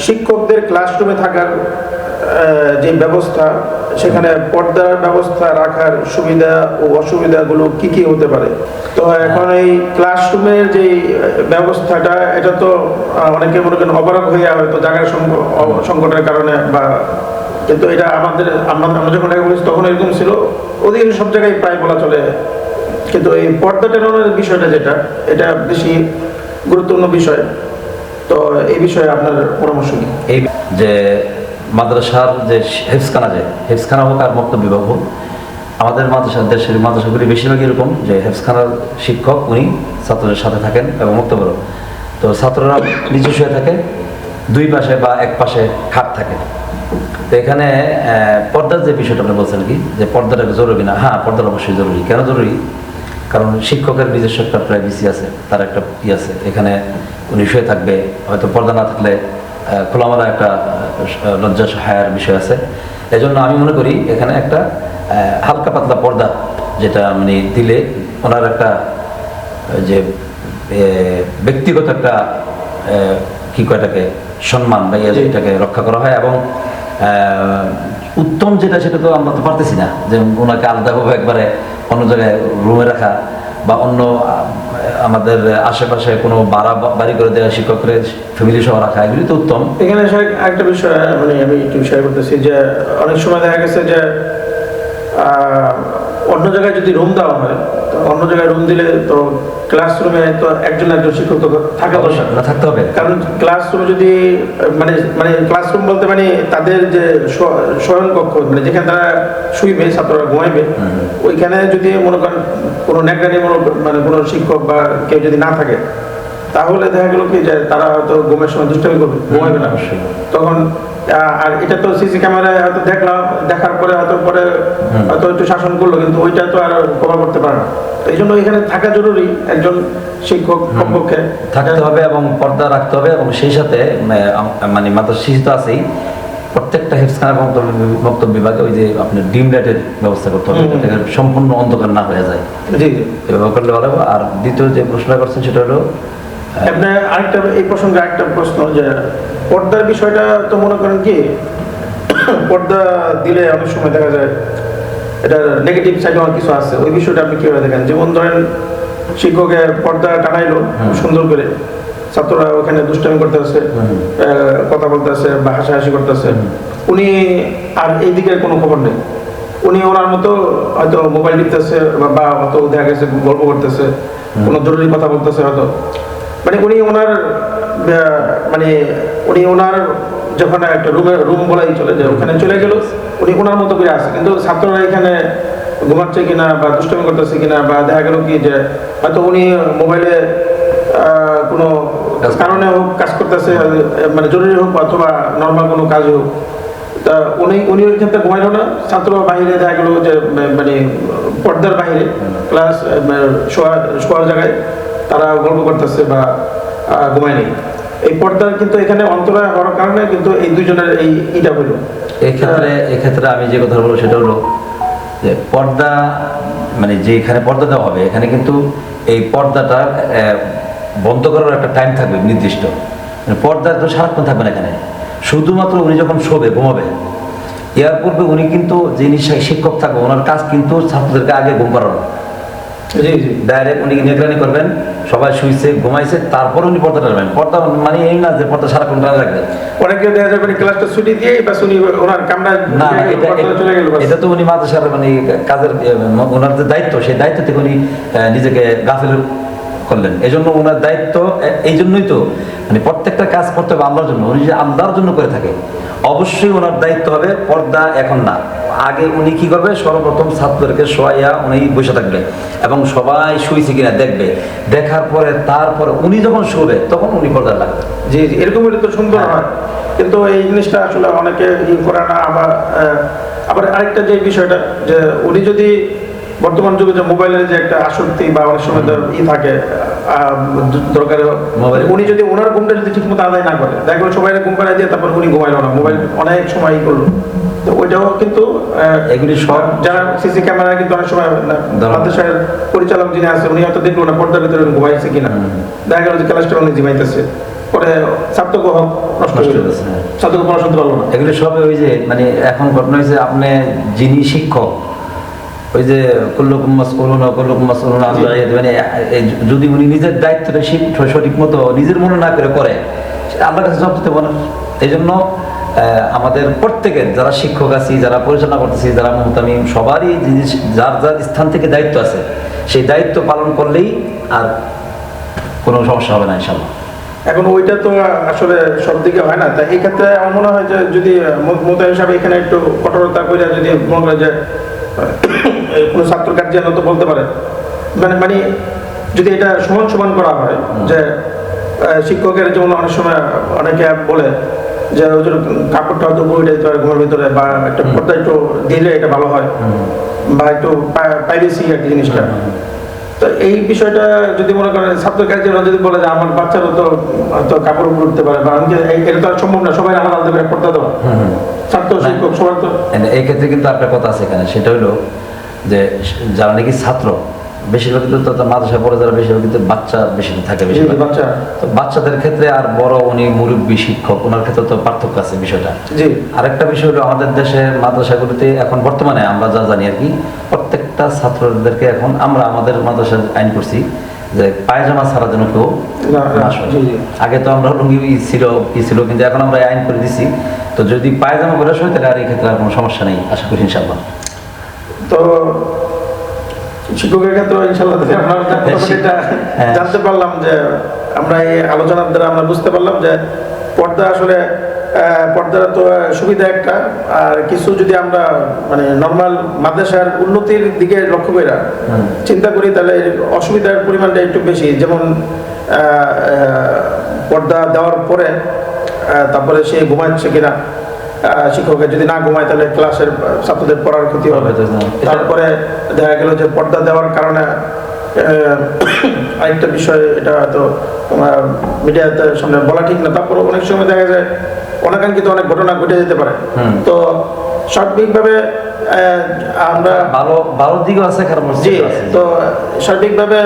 শিক্ষকদের ক্লাসরুমে থাকার যে ব্যবস্থা, সেখানে পর্দার ব্যবস্থা রাখার সুবিধা ও অসুবিধাগুলো কি কি হতে পারে? তো এখন এই ক্লাসরুমের যে ব্যবস্থাটা, এটা তো অনেকে মনে করেন অপারগ হয়ে হয়তো জায়গার সংকটের কারণে, বা কিন্তু এটা আমরা যখন আগে বলেছি তখন এরকম ছিল, অধিকাংশ সব জায়গায় প্রায় বলা চলে। কিন্তু এই পর্দা টেনানোর বিষয়টা যেটা, এটা বেশি গুরুত্বপূর্ণ বিষয়। তো এই বিষয়ে আপনার পরামর্শ কি? এই যে মাদ্রাসার যে হেফজখানা হোক আর মক্তব বিভাগ হোক, আমাদের দেশের মাদ্রাসাগুলি বেশিরভাগ এরকম যে হেফজখানার শিক্ষক উনি ছাত্রদের সাথে থাকেন এবং মক্তবেরও। তো ছাত্ররা নিচু শুয়ে থাকে, দুই পাশে বা এক পাশে খাট থাকে। তো এখানে পর্দার যে বিষয়টা আপনি বলছেন কি, যে পর্দাটা জরুরি না? হ্যাঁ, পর্দাটা অবশ্যই জরুরি। কেন জরুরি? কারণ শিক্ষকের নিজস্ব একটা প্রাইভেসি আছে, তার একটা আছে। এখানে উনি শুয়ে থাকবে, হয়তো পর্দা না থাকলে খোলামেলা একটা লজ্জা হায়ার বিষয় আছে। এই জন্য আমি মনে করি এখানে একটা হালকা পাতলা পর্দা, যেটা মানে দিলে ওনার একটা যে ব্যক্তিগত একটা কি কয়টাকে সম্মান বা এটাকে রক্ষা করা হয়। এবং উত্তম যেটা, সেটা তো আমরা তো পারতেছি না যে ওনাকে আলাদাভাবে একবারে অন্য জায়গায় রুমে রাখা, বা অন্য আমাদের আশেপাশে কোনো বাড়ি করে দেওয়া শিক্ষকদের ফ্যামিলি সহ রাখা, এগুলি তো উত্তম। এখানে একটা বিষয় মানে আমি একটু শেয়ার করতেছি, যে অনেক সময় দেখা গেছে যে অন্য জায়গায় যদি রুম দেওয়া হয়, তো অন্য জায়গায় রুম দিলে তো ক্লাসরুমে তো একজন একজন শিক্ষক থাকতে হবে। কারণ ক্লাসরুমে যদি মানে মানে ক্লাসরুম বলতে মানে তাদের যে শয়ন কক্ষ, মানে যেখানে তারা শুইবে, ছাত্ররা ঘুমাইবে, ওইখানে যদি মনে করেন কোনো নেগরানি মানে কোনো শিক্ষক বা কেউ যদি না থাকে, তাহলে দেখা গেল কি যে তারা হয়তো ঘুমের সময় দুষ্টামি করবে, ঘুমাইবে না তখন। আর এটা তো সিসি ক্যামেরায় হয়তো দেখার পরে হয়তো একটু শাসন করলো, কিন্তু ওইটা তো আর কভার করতে পারে না। এই জন্য এখানে থাকা জরুরি, একজন শিক্ষক কমপক্ষে থাকতে হবে এবং পর্দা রাখতে হবে। এবং সেই সাথে মানে মাদ্রাসা শিশু তো আছেই, প্রত্যেকটা হেফজখানা বক্তব্য বিভাগে ওই যে আপনার ডিম লাইটের ব্যবস্থা করতে হবে, সম্পূর্ণ অন্ধকার না হয়ে যায়। জি, এভাবে করলে ভালো হবে। আর দ্বিতীয় যে প্রশ্নটা করছেন সেটা হলো, আপনার আরেকটা এই প্রসঙ্গে আরেকটা প্রশ্ন, যে পর্দার বিষয়টা তো মনে করেন কি, পর্দা দিলে অনেক সময় দেখা যায় এটা নেগেটিভ সাইড অনেক কিছু আছে। ওই বিষয়টা আপনি কিভাবে দেখেন? যেমন ধরেন শিক্ষকের পর্দা টানাইলো সুন্দর করে, ছাত্ররা ওখানে দুষ্টামি করতেছে, কথা বলতেছে বা হাসাহাসি করতেছে, উনি আর এই দিকের কোনো খবর নেই, উনি ওনার মতো হয়তো মোবাইল টিপতেছে বা হয়তো দেখা গেছে গল্প করতেছে, কোনো জরুরি কথা বলতেছে হয়তো, মানে উনি ওনার যখন একটা রুম বলাই চলে যায়, ওখানে চলে গেল, উনি ওনার মতো করে আসে, কিন্তু ছাত্ররা এখানে ঘুমাচ্ছে কিনা বা দুষ্টামি করতেছে কিনা, বা দেখা গেল কি যে হয়তো উনি মোবাইলে কোনো কারণে হোক কাজ করতেছে, মানে জরুরি হোক অথবা নর্মাল কোনো কাজ হোক, তা উনি ওইখান থেকে ঘুমাইল না, ছাত্র বাহিরে দেখা গেল যে মানে পর্দার বাহিরে ক্লাস শোয়ার জায়গায় তারা গল্প করতেছে বা ঘুমায় নেই। এই পর্দার কিন্তু এখানে অন্তরায় হওয়ার কারণে কিন্তু এই দুজনের এইটা হইল। এক্ষেত্রে আমি যে কথা বলবো সেটা হলো যে পর্দা মানে যেখানে পর্দা দেওয়া হবে, এখানে কিন্তু এই পর্দাটা বন্ধ করার একটা টাইম থাকবে নির্দিষ্ট। মানে পর্দা তো সারাক্ষণ থাকবে না এখানে, শুধুমাত্র উনি যখন ঘুমাবে, এর পূর্বে উনি কিন্তু যিনি শিক্ষক থাকবে, ওনার কাজ কিন্তু ছাত্রদেরকে আগে ঘুম পাড়ানো। ডাইরেক্ট উনি নিগরানি করবেন, সবাই শুইছে ঘুমাইছে, তারপর উনি পর্দা টানবেন। পর্দা মানে এই না যে পর্দা সারাক্ষণ টানা রাখবে। অনেকে দেখা যাবে ক্লাসটা ছুটি দিয়ে বাস উনি ওনার কামরায় না, এটা তো উনি মাদ্রাসার মানে কাজের ওনার যে দায়িত্ব, সেই দায়িত্ব থেকে উনি নিজেকে গাফিল করলেন। এই জন্য ওনার দায়িত্ব, এই জন্যই তো মানে প্রত্যেকটা কাজ করতে হবে আল্লাহর জন্য। উনি যে আল্লাহর জন্য করে থাকে, অবশ্যই ওনার দায়িত্ব হবে পর্দা এখন না, আগে উনি কি করবে, সর্বপ্রথম ছাত্রদেরকে শোয়াইয়া উনি বসে থাকবে এবং সবাই শুয়েছে কিনা দেখবে, দেখার পরে তারপরে উনি যখন শুবে তখন উনি পর্দা লাগবে। জি, এরকম হলে তো সুন্দর হয়। কিন্তু এই জিনিসটা আসলে অনেকে করে না। আবার আরেকটা যে বিষয়টা, যে উনি যদি বর্তমান যুগে যে মোবাইলের যে একটা আসক্তি বা অনেক সময় থাকে দরকার, উনি যদি ওনার ঘুমটা যদি ঠিক মতো আদায় না করে, দেখবেন সবাই ঘুম পাড়ায় দিয়ে তারপর উনি ঘুমাইল না, মোবাইল অনেক সময় করলো, তো ওইটাও কিন্তু এগুলি সব যারা সিসি ক্যামেরা কিন্তু অনেক সময় মাদ্রাসার পরিচালক যিনি আছে, উনি হয়তো দেখলো না পর্দার ভিতরে ঘুমাইছে কিনা, দেখা গেল যে ক্লাসটা উনি জিমাইতেছে, পরে ছাত্রকে হক নষ্ট নষ্ট হয়ে হয়ে গেছে, গেছে, হ্যাঁ। ছাত্রকে পড়াশোনা করতে পারলো না। এগুলো সবই ওই যে মানে এখন ঘটনা হয়েছে আপনি যিনি শিক্ষক ওই যে কুল্লুকুম মাসউলুন ওয়া কুল্লুকুম মাসউলুন আন রাইয়াতি, মানে যদি উনি নিজের দায়িত্বটা সঠিক মতো নিজের মনে না করে আল্লাহর কাছে জবাব দিতে পারেন। এই জন্য আমাদের প্রত্যেকের যারা শিক্ষক আছি, যারা পরিচালনা করতেছি, যারা মুহতামিম, সবারই জিনিস যার যার স্থান থেকে দায়িত্ব আছে, সেই দায়িত্ব পালন করলেই আর কোনো সমস্যা হবে না ইনশাআল্লাহ। এখন ওইটা তো আসলে সব দিকে হয় না, তাই এই ক্ষেত্রে আমার মনে হয় যে যদি মোতায়েন হিসাবে এখানে একটু কঠোরতা করে যদি মনে করে যে কোনো ছাত্র গার্জিয়ান তো বলতে পারে, মানে যদি এটা সমান সমান করা হয় যে শিক্ষকের যেমন অনেক সময় অনেকে বলে যে ওই যে কাপড়টা হয়তো বইটা দিতে হয় ঘরের ভিতরে, বা একটা পর্দা একটু দিলে এটা ভালো হয়, বা একটু প্রাইভেসি একটা জিনিসটা। তো এই বিষয়টা যদি মনে করেন ছাত্র গার্জিয়ানরা যদি বলে যে আমার বাচ্চারও তো হয়তো কাপড় উপর উঠতে পারে, বা এটা তো আর সম্ভব না সবাই আমার আলাদা করে পড়তে দেওয়া, ছাত্র শিক্ষক সবার তো। এই ক্ষেত্রে কিন্তু আপনার কথা আছে এখানে, সেটা হলো যে যারা নাকি ছাত্র বেশিরভাগ কিন্তু মাদ্রাসায় পড়ে, যারা বেশিরভাগ কিন্তু বাচ্চা বেশি থাকে, বেশিরভাগ বাচ্চা। তো বাচ্চাদের ক্ষেত্রে আর বড় উনি মুরব্বী শিক্ষক ওনার ক্ষেত্রে তো পার্থক্য আছে বিষয়টা। জি। আরেকটা বিষয় হলো আমাদের দেশে মাদ্রাসাগুলোতে এখন বর্তমানে আমরা যা জানি আর কি, প্রত্যেকটা ছাত্রদেরকে এখন আমরা আমাদের মাদ্রাসায় আইন করছি যে পায়জামা ছাড়া যেন কেউ না শোয়। আগে তো আমরা লুঙ্গি ছিল কিন্তু এখন আমরা আইন করে দিছি, তো যদি পায়জামা করে শোয় তাহলে আর এই ক্ষেত্রে আর কোনো সমস্যা নেই আশা করি ইনশাআল্লাহ। তো শিক্ষকের ক্ষেত্রে ইনশাআল্লাহ আমরা জানতে পারলাম যে আমরা এই আলোচনার দ্বারা আমরা বুঝতে পারলাম যে পর্দা আসলে পর্দার তো সুবিধা একটা, আর কিছু যদি আমরা মানে নর্মাল মাদ্রাসার উন্নতির দিকে লক্ষ্য করে চিন্তা করি তাহলে অসুবিধার পরিমাণটা একটু বেশি। যেমন পর্দা দেওয়ার পরে তারপরে সে ঘুমাচ্ছে কিনা, শিক্ষকের যদি না ঘুমায় তাহলে ক্লাসের ছাত্রদের পড়ার ক্ষতি হবে। তারপরে দেখা গেল যে পর্দা দেওয়ার কারণে আরেকটা বিষয়, এটা হয়তো মিডিয়াতে সামনে বলা ঠিক না, তারপর অনেক সময় দেখা যায় অনাকাঙ্ক্ষিত অনেক ঘটনা ঘটে যেতে পারে। তো সার্বিকভাবে আমরা ভালো দিকও আছে, খারাপ জি, তো সার্বিকভাবে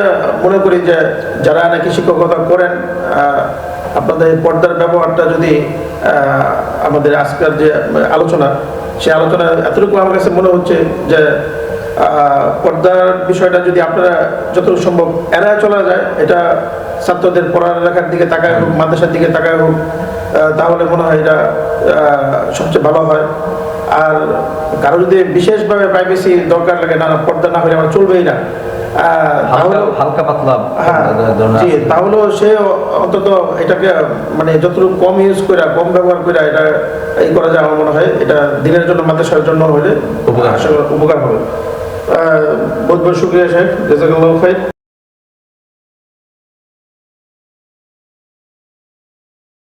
মনে করি যে যারা নাকি শিক্ষকতা করেন আপনাদের পর্দার ব্যবহারটা যদি আমাদের আজকের যে আলোচনা, সেই আলোচনা এতটুকু আমার কাছে মনে হচ্ছে যে পর্দার বিষয়টা যদি আপনারা যতটুকু সম্ভব এড়ায় চলা যায়, এটা ছাত্রদের পড়ালেখার দিকে তাকায় হোক, মাদ্রাসার দিকে তাকায় হোক, তাহলে মনে হয় এটা সবচেয়ে ভালো হয়। আর কারো যদি বিশেষভাবে প্রাইভেসি দরকার লাগে, না পর্দা না হলে আমার চলবেই না, হালকা পাতলা তাহলেও সে অন্তত এটাকে মানে যতটুকু কম ইউজ করে, কম ব্যবহার করে এটা এই করা যায়, আমার মনে হয় এটা দিনের জন্য মাদ্রাসার জন্য হলে উপকার হবে। বহুত বহুত শুকরিয়া সাহেব, জাযাকাল্লাহু খাইর।